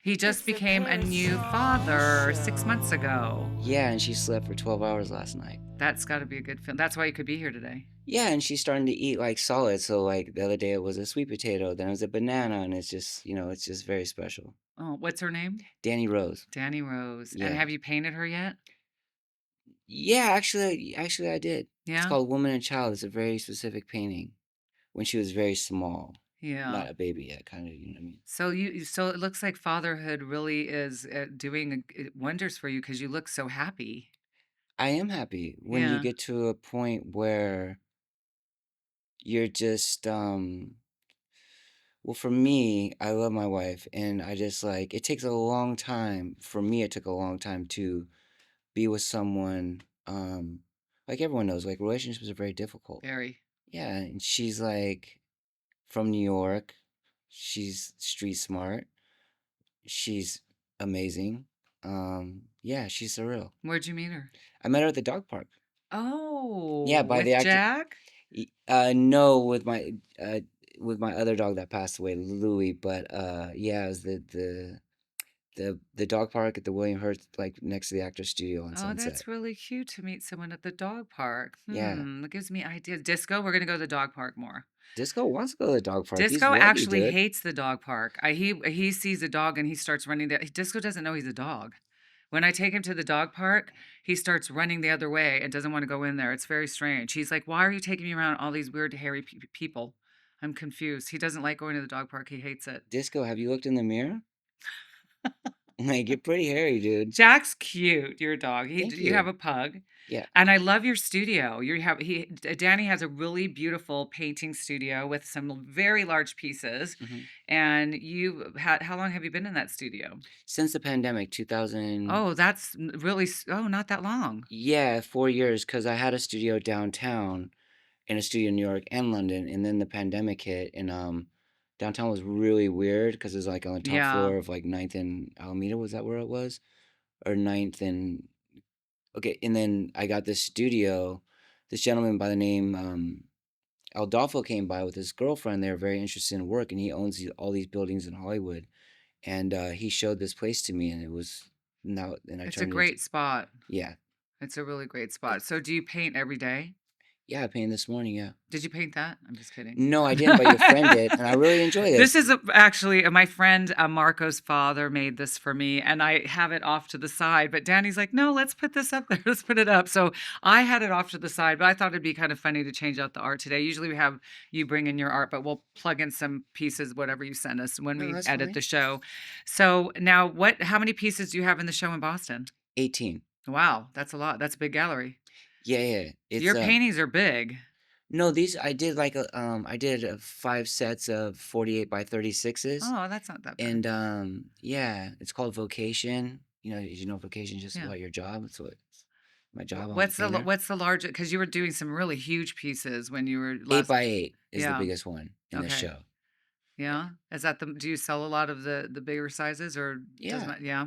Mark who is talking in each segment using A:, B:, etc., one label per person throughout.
A: He just became a new father 6 months ago.
B: Yeah, and she slept for 12 hours last night.
A: That's got to be a good feeling. That's why you could be here today.
B: Yeah, and she's starting to eat like solid. So like the other day it was a sweet potato, then it was a banana, and it's just, it's just very special.
A: Oh, what's her name?
B: Danny Rose.
A: Danny Rose. And
B: Yeah.
A: have you painted her yet?
B: Yeah, actually I did. It's
A: Yeah.
B: called Woman and Child. It's a very specific painting. When she was very small,
A: Yeah.
B: not a baby yet, kind of, you know what I mean?
A: So it looks like fatherhood really is doing wonders for you because you look so happy.
B: I am happy when you
A: Yeah.
B: get to a point where you're just well, for me, I love my wife, and I just like it takes a long time. For me, it took a long time to be with someone. Like everyone knows, like relationships are very difficult.
A: Very.
B: Yeah, and she's like from New York. She's street smart. She's amazing. Yeah, she's surreal.
A: Where'd you meet her?
B: I met her at the dog park. Yeah,
A: Oh,
B: by the
A: with
B: actor.
A: Jack?
B: No, with my other dog that passed away, Louie. But yeah, it was the dog park at the William Hurt, like next to the Actors Studio on
A: Oh,
B: Sunset.
A: that's really cute to meet someone at the dog park.
B: Yeah,
A: That gives me ideas. Disco, we're gonna go to the dog park more.
B: Disco wants to go to the dog park. He's
A: Disco
B: ready,
A: actually
B: dude.
A: hates the dog park. He sees a dog and he starts running. Disco doesn't know he's a dog. When I take him to the dog park, he starts running the other way and doesn't want to go in there. It's very strange. He's like, "Why are you taking me around all these weird hairy people?" I'm confused. He doesn't like going to the dog park. He hates it.
B: Disco, have you looked in the mirror? Like, you're pretty hairy, dude.
A: Jack's cute, your dog.
B: Thank
A: You have
B: you.
A: a pug.
B: Yeah.
A: And I love your studio. Danny has a really beautiful painting studio with some very large pieces.
B: Hmm.
A: And you had how long have you been in that studio?
B: Since the pandemic, 2000.
A: Oh, that's really not that long.
B: Yeah, 4 years, because I had a studio downtown in a studio in New York and London, and then the pandemic hit, and downtown was really weird because it was like on the top
A: Yeah.
B: floor of like Ninth and Alameda. Was that where it was? Or Ninth and okay, and then I got this studio. This gentleman by the name Aldolfo came by with his girlfriend. They were very interested in work, and he owns all these buildings in Hollywood. And he showed this place to me, and it was now, and I
A: It's a
B: turned it into,
A: great spot.
B: yeah,
A: It's a really great spot. So do you paint every day?
B: yeah, I painted this morning, yeah.
A: Did you paint that? I'm just kidding.
B: No, I didn't, but your friend did, and I really enjoy
A: This
B: this.
A: is actually my friend Marco's father made this for me, and I have it off to the side. But Danny's like, no, let's put this up there. Let's put it up. So I had it off to the side, but I thought it'd be kind of funny to change out the art today. Usually we have you bring in your art, but we'll plug in some pieces, whatever you send us when
B: No,
A: we
B: that's
A: edit
B: fine.
A: the show. So now, how many pieces do you have in the show in Boston?
B: 18.
A: Wow, that's a lot. That's a big gallery.
B: Yeah, yeah. It's
A: Your paintings are big.
B: no, these I did like I did 5 sets of 48 by 36s,
A: Oh, that's not that bad.
B: and yeah, it's called vocation. You know vocation is just
A: Yeah.
B: about your job. That's what my job. I'm a painter.
A: What's the largest? Because you were doing some really huge pieces when you were
B: 8
A: last.
B: by 8 is the
A: Yeah.
B: biggest one in the
A: Okay.
B: show.
A: Yeah. Is that the? Do you sell a lot of the bigger sizes or doesn't
B: Yeah,
A: it? Yeah.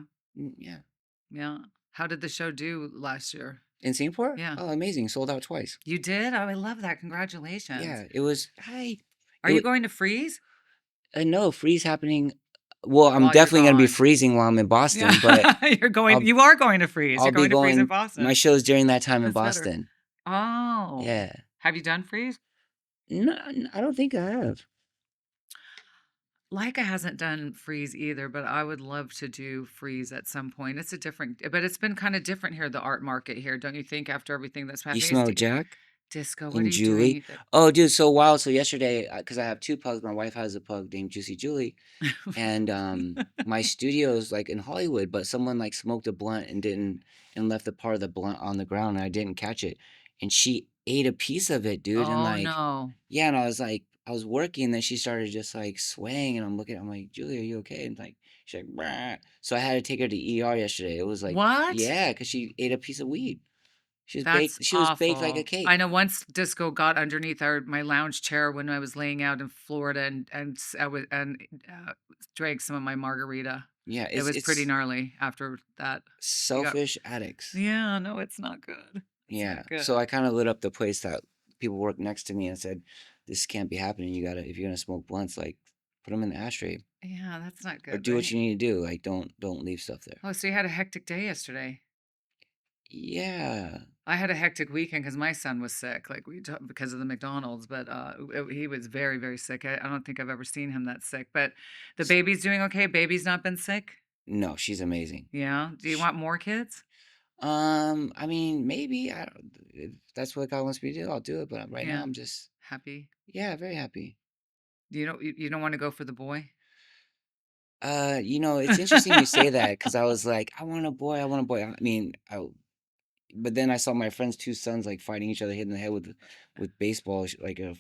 B: yeah.
A: Yeah. How did the show do last year?
B: In Singapore?
A: Yeah.
B: Oh, amazing! Sold out twice.
A: You did? Oh, I love that. Congratulations.
B: Yeah, it was. Hi.
A: Are
B: It
A: you
B: was.
A: going to freeze
B: No freeze happening. Well, I'm
A: while you're
B: definitely gonna be
A: gone?
B: freezing while I'm in Boston, but
A: Yeah.
B: I'll
A: You are going to freeze.
B: I'll
A: You're
B: be
A: going to freeze in
B: going. My
A: Boston.
B: show's during that time in
A: That's better.
B: Boston.
A: Oh.
B: Yeah.
A: Have you done freeze?
B: No, I don't think I have.
A: Leica hasn't done freeze either, but I would love to do freeze at some point. It's a different, but it's been kind of different here, the art market here, don't you think? After everything that's
B: You
A: happening,
B: smell Jack
A: Disco. What
B: and
A: are you doing?
B: Julie. Oh, dude, so wild. So yesterday, because I have two pugs, my wife has a pug named Juicy Julie, and my studio's like in Hollywood, but someone like smoked a blunt and left the part of the blunt on the ground, and I didn't catch it, and she ate a piece of it, dude, and
A: Oh
B: like,
A: no!
B: yeah, and I was like, I was working, and then she started just like swaying, and I'm like, Julie, are you okay? And like, she's like, "Brah." So I had to take her to ER yesterday. It was like,
A: What?
B: yeah, because she ate a piece of weed. She was
A: That's
B: baked. She was baked like a
A: awful.
B: cake.
A: I know once Disco got underneath my lounge chair when I was laying out in Florida I was drank some of my margarita.
B: Yeah,
A: It was pretty
B: it's
A: gnarly after that. He got
B: selfish addicts.
A: Yeah, no, it's not good. It's
B: Yeah.
A: not good.
B: So I kind of lit up the place that people work next to me and said, "This can't be happening. You gotta, if you're gonna smoke blunts, like, put them in the ashtray,
A: Yeah, that's not
B: or
A: good,
B: do what
A: right?
B: you need to do. Like, don't leave stuff there.
A: Oh, so you had a hectic day yesterday.
B: Yeah.
A: I had a hectic weekend because my son was sick, like, because of the McDonald's, but, he was very, very sick. I don't think I've ever seen him that sick, but the
B: S
A: baby's doing okay? Baby's not been sick?
B: No, she's amazing.
A: Yeah? Do you
B: Sh
A: want more kids?
B: I mean, maybe, I don't if that's what God wants me to do, I'll do it, but right now
A: Yeah.
B: I'm just
A: Happy?
B: yeah, very happy.
A: You don't wanna go for the boy?
B: It's interesting you say that because I was like, "I want a boy, I want a boy." I mean, but then I saw my friend's 2 sons, like, fighting each other, hitting the head with baseball, like a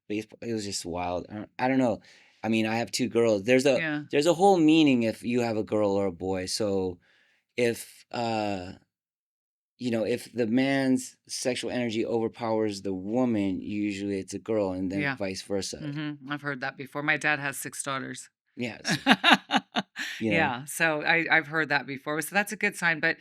B: baseball. It was just wild. I don't know. I mean, I have 2 girls.
A: Yeah.
B: There's a whole meaning if you have a girl or a boy. So if, if the man's sexual energy overpowers the woman, usually it's a girl, and then
A: Yeah.
B: vice versa.
A: I've heard that before. My dad has 6 daughters.
B: Yeah, so, you know?
A: Yeah, so I've heard that before, so that's a good sign, but,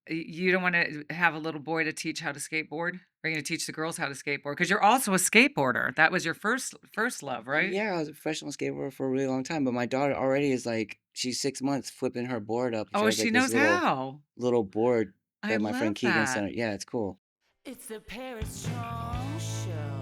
A: you don't wanna have a little boy to teach how to skateboard? Are you gonna teach the girls how to skateboard? Because 'Cause you're also a skateboarder. That was your first love, right?
B: Yeah, I was a professional skateboarder for a really long time, but my daughter already is like she's 6 months flipping her board up. She
A: Oh,
B: has,
A: she
B: like, this
A: knows how.
B: little board
A: I
B: that my friend
A: love
B: Keegan sent
A: that.
B: her. Yeah, it's cool.
C: It's the Paris Chong Show.